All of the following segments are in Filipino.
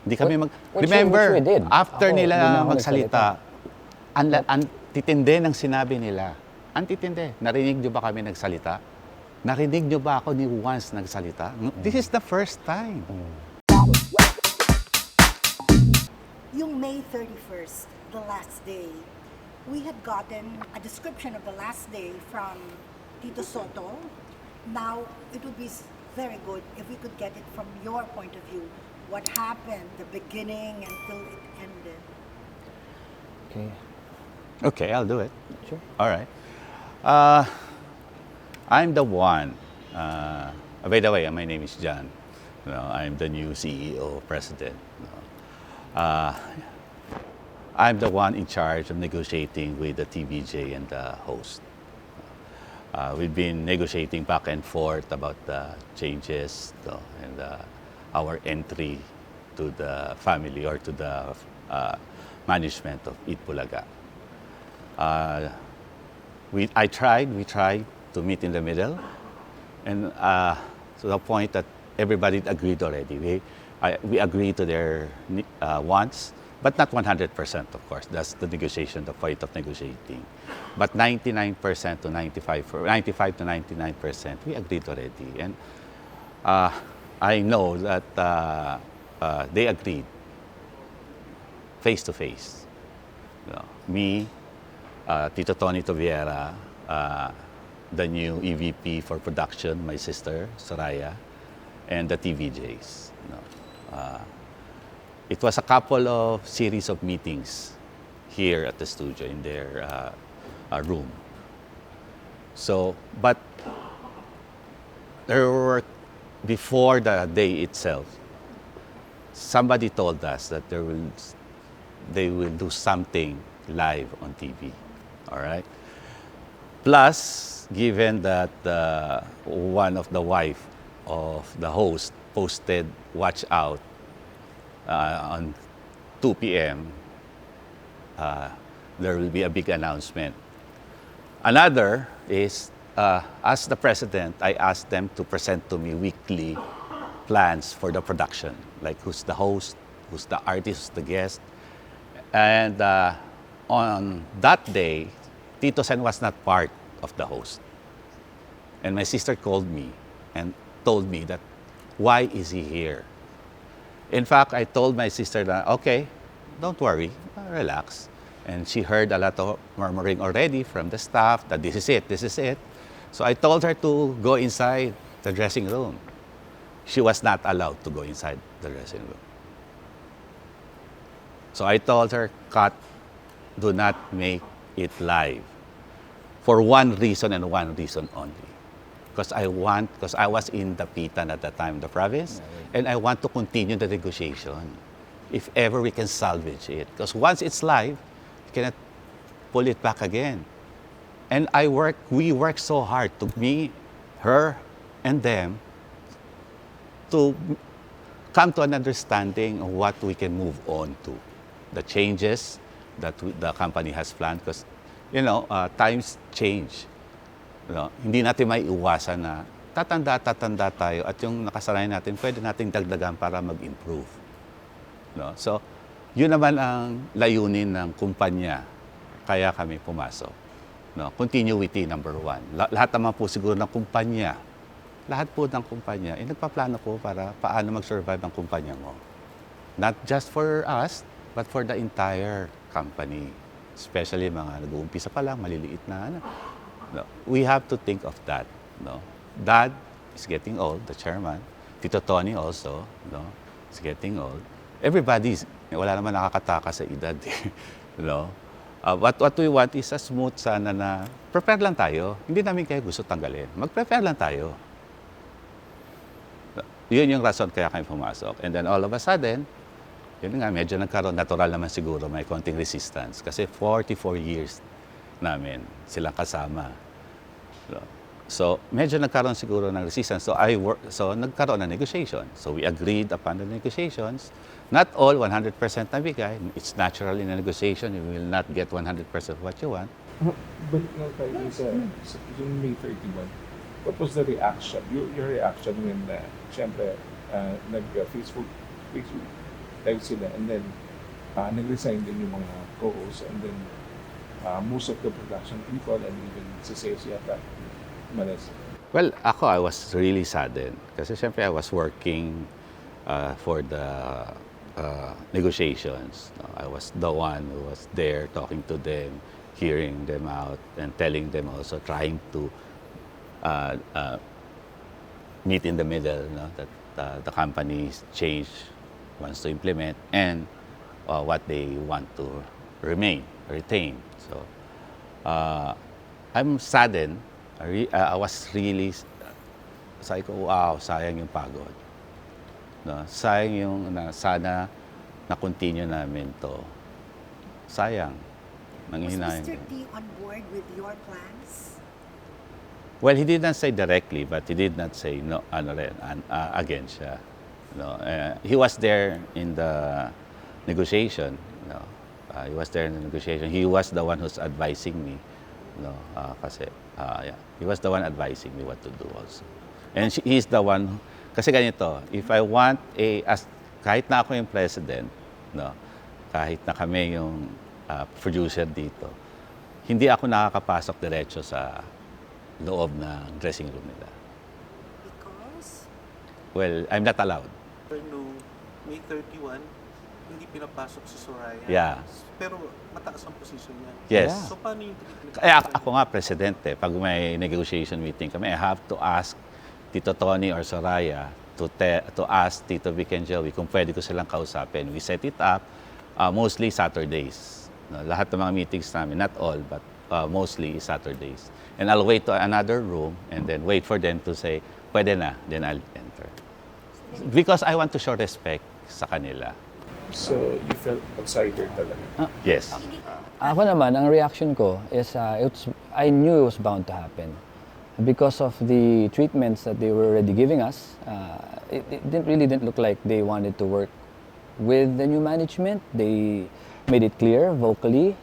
Hindi kami Which we did. after Ako, nila hindi na ako magsalita, ang titindi ng sinabi nila. Ang titindi. Narinig nyo ba kami nagsalita? Narinig nyo ba ako ni once nagsalita? This is the first time. Yung May 31st, the last day, we had gotten a description of the last day from Tito Soto. Now, it would be very good if we could get it from your point of view. What happened, the beginning until it ended. Okay. Okay, I'll do it. Sure. All right. I'm the one. By the way, my name is John. I'm the new CEO, president. I'm the one in charge of negotiating with the TVJ and the host. We've been negotiating back and forth about the changes and our entry to the family or to the management of Eat Bulaga. We tried to meet in the middle, and to the point that everybody agreed already. We agreed to their wants, but not 100%, of course. That's the negotiation, the point of negotiating. But 99% to 95 to 99%, we agreed already. And I know that they agreed face to face. Me, Tito Tony Toviera, the new EVP for production, my sister, Soraya, and the TVJs. It was a couple of series of meetings here at the studio in their room. So, but there were, before the day itself, somebody told us that they will do something live on TV. All right. Plus, given that one of the wife of the host posted "Watch out" on 2 p.m., there will be a big announcement. Another is, as the president, I asked them to present to me weekly plans for the production, like who's the host, who's the artist, who's the guest. And on that day, Tito Sen was not part of the host. And my sister called me and told me that, why is he here? In fact, I told my sister that, okay, don't worry, relax. And she heard a lot of murmuring already from the staff that this is it. So I told her to go inside the dressing room. She was not allowed to go inside the dressing room. So I told her, cut, do not make it live. For one reason and one reason only. Because I was in the Pitan at the time, the province, and I want to continue the negotiation. If ever we can salvage it. Because once it's live, you cannot pull it back again. And we work so hard, me, her, and them, to come to an understanding of what we can move on to. The changes that the company has planned. Because, times change. Hindi natin may iwasan na tatanda tayo at yung nakasanayan natin, pwede nating dagdagan para mag-improve. So, yun naman ang layunin ng kumpanya. Kaya kami pumasok. Continuity, number one. Lahat naman po siguro ng kumpanya, nagpaplano po para paano mag-survive ang kumpanya mo. Not just for us, but for the entire company. Especially mga nag-uumpisa pa lang, maliliit na. We have to think of that. Dad is getting old, the chairman. Tito Tony also, is getting old. Wala naman nakakataka sa edad. What we want is a smooth sana na prepare lang tayo. Hindi namin kayo gusto tanggalin. Mag-prepare lang tayo. Yun yung rason kaya kami pumasok. And then all of a sudden, yun nga, medyo nagkaroon, natural naman siguro, may konting resistance. Kasi 44 years namin silang kasama. So, medyo nagkaroon siguro ng resistance. So nagkaroon ng negotiation. So, we agreed upon the negotiations. Not all 100% nabigay. It's natural in a negotiation. You will not get 100% what you want. Balik na tayo sa yung May 31. What was the reaction? Your reaction when, siyempre, nag-Facebook live sila, and then nag-resign din yung mga co-hosts, and then most of the production people and even si Sales yata malas. Well, ako, I was really saddened. Kasi syempre, I was working for the negotiations. No? I was the one who was there talking to them, hearing them out, and telling them also, trying to meet in the middle, no? That the company's change wants to implement and what they want to retain. So, I'm saddened. I was really, sabi ko, wow, sayang yung pagod. No? Sayang yung, sana na-continue namin to. Sayang. Was Nanghihinayan. Mr. T on board with your plans? Well, he did not say directly, but he did not say no, against siya. No, he was there in the negotiation. No, he was there in the negotiation. He was the one who's advising me. No, kasi yeah, he was the one advising me what to do also. And he's the one. Kasi ganito, if I want kahit na ako yung president, no, kahit na kami yung producer dito, hindi ako nakakapasok diretso sa loob ng dressing room nila. Because Well, I'm not allowed. No, May 31, hindi pinapasok si Soraya. Yeah. Pero mataas ang position niya. Yes. So paano yung Kaya ako nga, presidente, pag may negotiation meeting kami, I have to ask Tito Tony or Soraya to ask Tito Vic and Joey kung pwede ko silang kausapin. We set it up mostly Saturdays. No, lahat ng mga meetings namin, not all, but mostly Saturdays. And I'll wait to another room and then wait for them to say, pwede na, then I'll enter. Because I want to show respect sa kanila. So, you felt outsider talaga. Yes. Ako naman, ang reaction ko is I knew it was bound to happen. Because of the treatments that they were already giving us, it really didn't look like they wanted to work with the new management. They made it clear vocally,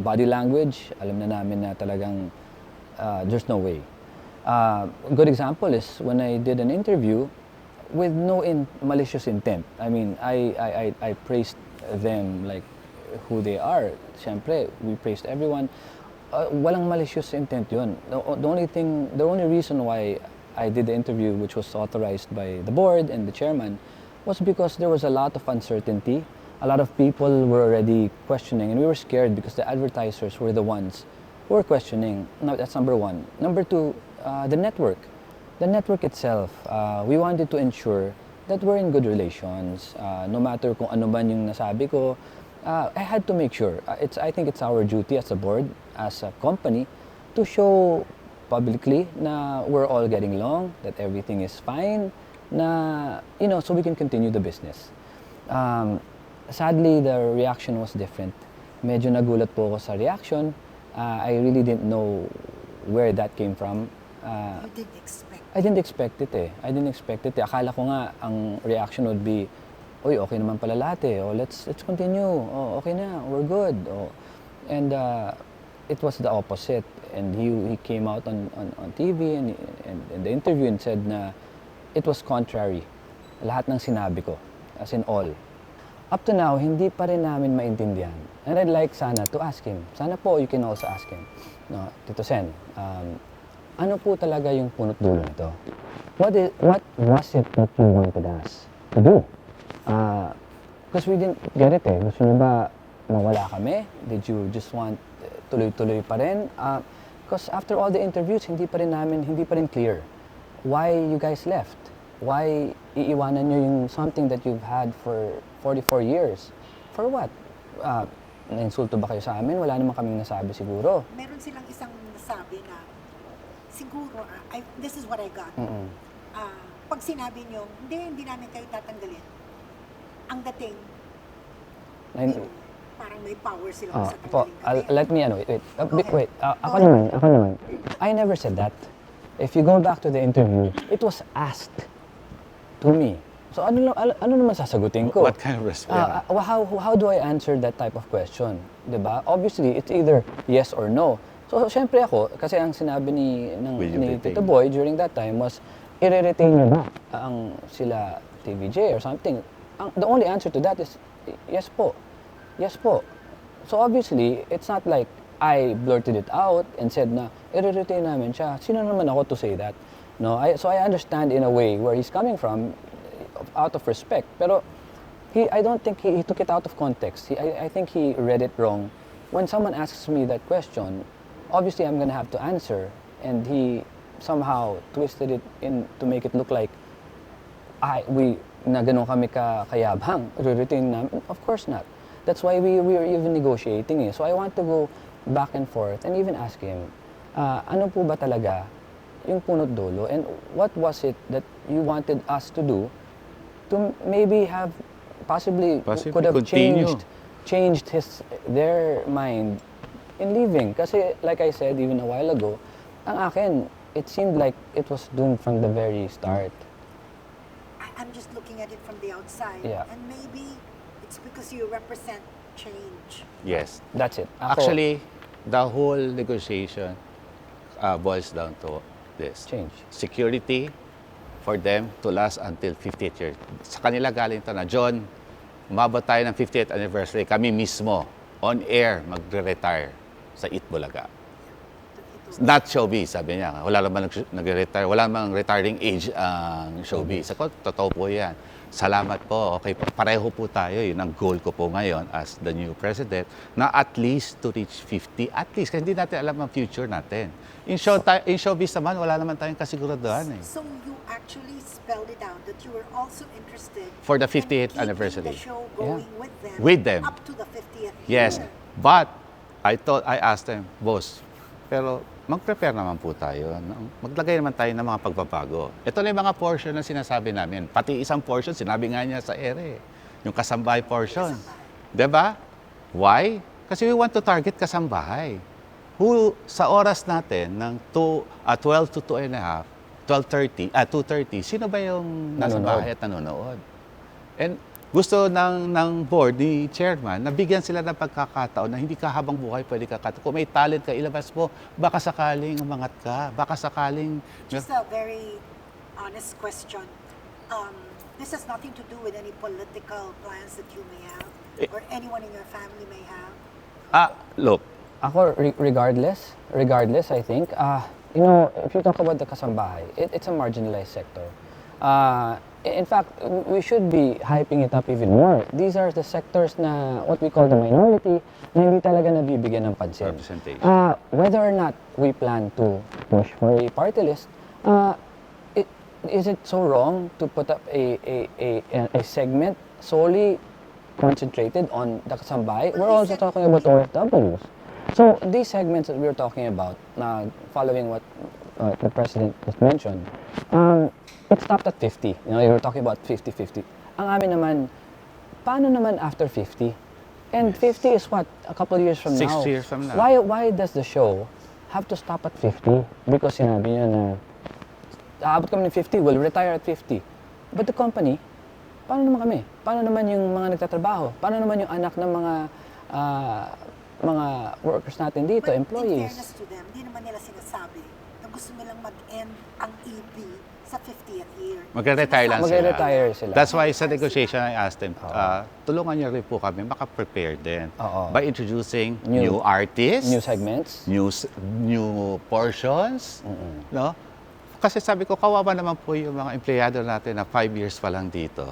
body language, alam na namin na talagang there's no way. A good example is when I did an interview with no malicious intent. I mean, I praised them like who they are. Siyempre, we praised everyone. Walang malicious intent yun. The only reason why I did the interview, which was authorized by the board and the chairman, was because there was a lot of uncertainty. A lot of people were already questioning, and we were scared because the advertisers were the ones who were questioning. No, that's number one. Number two, the network. The network itself, we wanted to ensure that we're in good relations. No matter kung ano man yung nasabi ko, I had to make sure. I think it's our duty as a board, as a company, to show publicly na we're all getting along, that everything is fine, na, so we can continue the business. Sadly, the reaction was different. Medyo nagulat po ako sa reaction. I really didn't know where that came from. you didn't expect. I didn't expect it eh. Akala ko nga ang reaction would be, "Uy, okay naman pala lahat eh. Oh, let's continue. Oh, okay na. We're good." Oh. And it was the opposite. And he came out on TV and in the interview and said na it was contrary. Lahat ng sinabi ko, as in all. Up to now, hindi pa rin namin maintindihan. And I'd like sana to ask him. Sana po you can also ask him. No, Tito Sen, ano po talaga yung punot dulo nito? What was it that you wanted us to do? Because we didn't get it eh. Gusto nyo ba mawala kami? Did you just want tuloy-tuloy pa rin? Because after all the interviews, hindi pa rin clear why you guys left. Why iiwanan nyo yung something that you've had for 44 years? For what? Nainsulto ba kayo sa amin? Wala naman kaming nasabi siguro. Meron silang isang nasabi na siguro, this is what I got. Pag sinabi nyo, hindi namin kayo tatanggalin. Ang dating, parang may power sila sa tanggalin kami. Let me, wait. Ako naman. I never said that. If you go back to the interview, it was asked to me. So ano naman sasagutin ko? What kind of response? How do I answer that type of question? Diba? Obviously, it's either yes or no. So, syempre ako, kasi ang sinabi ni Tito Boy during that time was, i-retain nyo ba ang sila TVJ or something? the only answer to that is, yes po. Yes po. So obviously, it's not like I blurted it out and said na, i-retain namin siya. Sino naman ako to say that? No, so I understand in a way where he's coming from, out of respect. Pero I don't think he took it out of context. I think he read it wrong. When someone asks me that question, obviously I'm gonna have to answer, and he somehow twisted it in to make it look like na ganun kami kayabang, re-retain namin. Of course not. That's why we are even negotiating eh. So I want to go back and forth and even ask him, ano po ba talaga yung punot dulo, and what was it that you wanted us to do to maybe have possibly could have continue. changed their mind in leaving. Kasi like I said even a while ago, ang akin, it seemed like it was doomed from the very start. I'm just looking at it from the outside. Yeah. And maybe it's because you represent change. Yes. That's it. Actually, the whole negotiation boils down to this. Change. Security for them to last until 50th year. Sa kanila galing to na, John, umabot tayo ng 50th anniversary. Kami mismo, on air, magre-retire sa Itbulaga. Not showbiz, sabi niya. Wala naman nag-retire. Wala namang retiring age ang showbiz. Ako, totoo po yan. Salamat po. Okay, pareho po tayo. Yun ang goal ko po ngayon as the new president, na at least to reach 50. At least, kasi hindi natin alam ang future natin. In showbiz naman, wala naman tayong kasiguraduhan eh. So you actually spelled it out that you were also interested For the in 50th keeping anniversary. the show going Yeah. with them With them. up to the 50th Yes. year. But, I asked them, boss, pero mag-prepare naman po tayo. Maglagay naman tayo ng mga pagbabago. Ito na yung mga portion na sinasabi namin. Pati isang portion, sinabi nga niya sa ere. Yung kasambahay portion. Diba? Why? Kasi we want to target kasambahay. Who, sa oras natin, ng 12 to 2 and a half, 2:30, sino ba yung nasa Nanonood. bahay at nanonood? And gusto ng board, ni chairman, na bigyan sila ng pagkakataon na hindi ka habang buhay pwede kakataon. Kung may talent ka, ilabas mo, baka sakaling umangat ka, baka sakaling... Just a very honest question. This has nothing to do with any political plans that you may have or anyone in your family may have. Look, Ako, regardless, I think, if you talk about the kasambahay, it's a marginalized sector. In fact, we should be hyping it up even more. These are the sectors na what we call the minority na hindi talaga nabibigyan ng pansin. Representation. Whether or not we plan to push for a party list, is it so wrong to put up a segment solely concentrated on the kasambahay? We're also talking about OFWs. So these segments that we're talking about, following what the president just mentioned, it stopped at 50. You know, you were talking about 50-50. Ang amin naman, paano naman after 50? And 50 is what? A couple years from 6 now. years from now. Why does the show have to stop at 50? Because sinabi niya na, aabot kami ng 50, we'll retire at 50. But the company, paano naman kami? Paano naman yung mga nagtatrabaho? Paano naman yung anak ng mga workers natin dito, But in employees? fairness to them, di naman nila sinasabi na gusto nilang mag-end ang EP sa 50th year. Magre-retire lang Magre-retire sila. That's why sa negotiation, I asked them, tulungan niyo rin po kami maka-prepare din Oo. by introducing New- new artists, New segments? new portions, no? Kasi sabi ko, kawawa naman po yung mga empleyado natin na 5 years pa lang dito,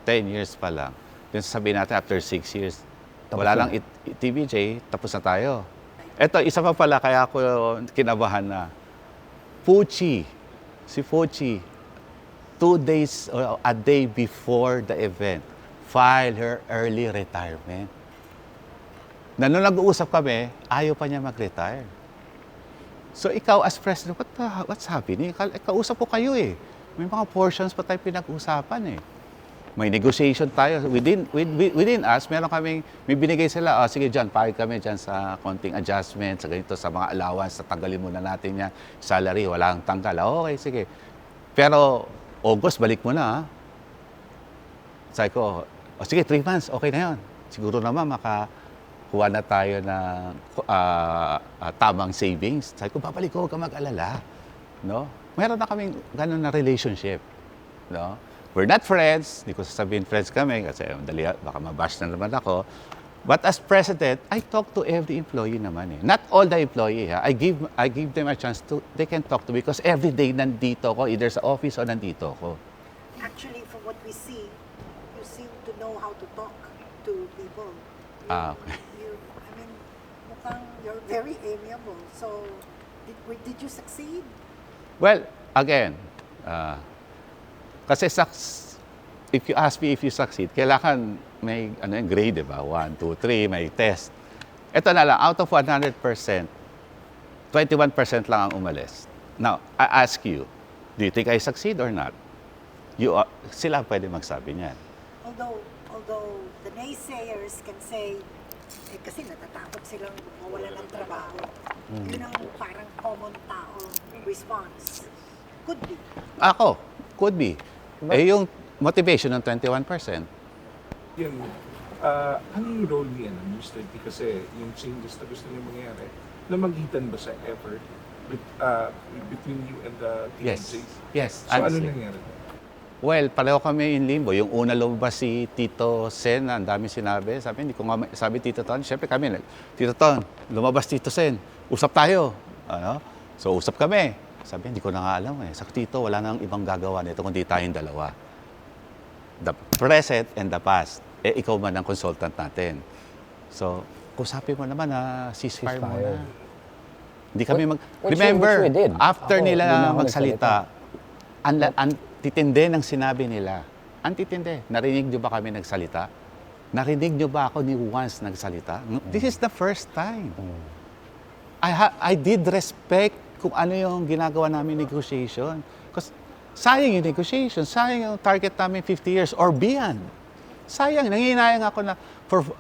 10 years pa lang. Then sabihin natin, after 6 years, Tapos wala na. lang TVJ, tapos na tayo. Eto, isa pa pala, kaya ako kinabahan na. Si Fuchi, 2 days or a day before the event, filed her early retirement. Na nung nag-uusap kami, ayaw pa niya mag-retire. So ikaw as president, what's happening? Kausap ko kayo eh. May mga portions pa tayo pinag-usapan eh. May negotiation tayo. Within us, may binigay sila, sige dyan, pahig kami dyan sa konting adjustment, sa ganito, sa mga allowance, tanggalin muna natin yan. Salary, walang tanggal. Okay, sige. Pero, August, balik mo na. Ha? Sabi ko, sige, 3 months, okay na yun. Siguro naman, makakuha na tayo ng tamang savings. Sabi ko, babalik ko, huwag ka mag-alala. No? Meron na kaming ganun na relationship. No? we're not friends, hindi ko sasabihin friends kami kasi dali, baka mabash na naman ako. But as president, I talk to every employee naman eh. Not all the employee, ha? I give them a chance to, they can talk to me because every day nandito ako, either sa office o nandito ako. Actually, from what we see, you seem to know how to talk to people. Okay. I mean, mukhang you're very amiable. So, did you succeed? Well, again, kasi if you ask me if you succeed, kailangan may grade, di ba? 1, 2, 3, may test. Ito na lang, out of 100%, 21% lang ang umalis. Now, I ask you, do you think I succeed or not? Sila pwede magsabi niyan. Although the naysayers can say, kasi natatakot silang mawalan ng trabaho. Yun ang parang common tao response. Could be. Could be. Yung motivation ng 21%. Yun, ano yung role niya ng News 30? Kasi yung changes na gusto niya mangyari, namagitan ba sa effort between you and the Yes. TNCs? Yes. So ano honestly. nangyari? Well, pareho kami in limbo. Yung una lumabas si Tito Sen, ang dami sinabi. Sabi Tito Ton, syempre kami, Tito Ton, lumabas Tito Sen, usap tayo. Ano? So usap kami. Sabi, hindi ko na nga alam eh. Sabi, Tito, wala nang ibang gagawa nito kundi tayong dalawa. The present and the past. Ikaw man ang consultant natin. So, kusapin mo naman na ceasefire mo na. Hindi kami Remember, which we did. after Ako, hindi na nila ako magsalita, ang titindi ng sinabi nila. Ang titindi. Narinig nyo ba kami nagsalita? Narinig nyo ba ako ni once nagsalita? This is the first time. I did respect kung ano yung ginagawa namin negotiation. Because sayang yung negotiation, sayang yung target namin 50 years or beyond. Sayang, nanginayang ako na,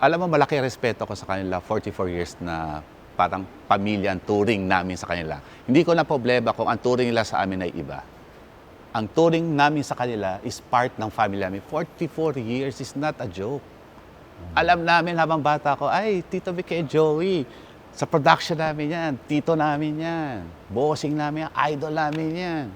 alam mo, malaki respeto ko sa kanila, 44 years na parang pamilya ang turing namin sa kanila. Hindi ko na problema kung ang turing nila sa amin ay iba. Ang turing namin sa kanila is part ng family namin. 44 years is not a joke. Alam namin habang bata ko, ay, Tito Vic and Joey, sa production namin yan, tito namin yan, bossing namin yan, idol namin yan.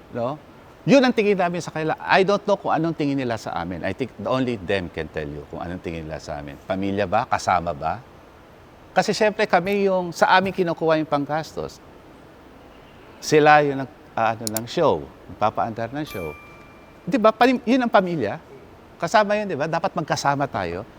No? Yun ang tingin namin sa kanila. I don't know kung anong tingin nila sa amin. I think only them can tell you kung anong tingin nila sa amin. Pamilya ba? Kasama ba? Kasi syempre kami yung sa amin kinukuha yung panggastos. Sila yung ng show, nagpapaandar ng show. Di ba? Yun ang pamilya. Kasama yun, di ba? Dapat magkasama tayo.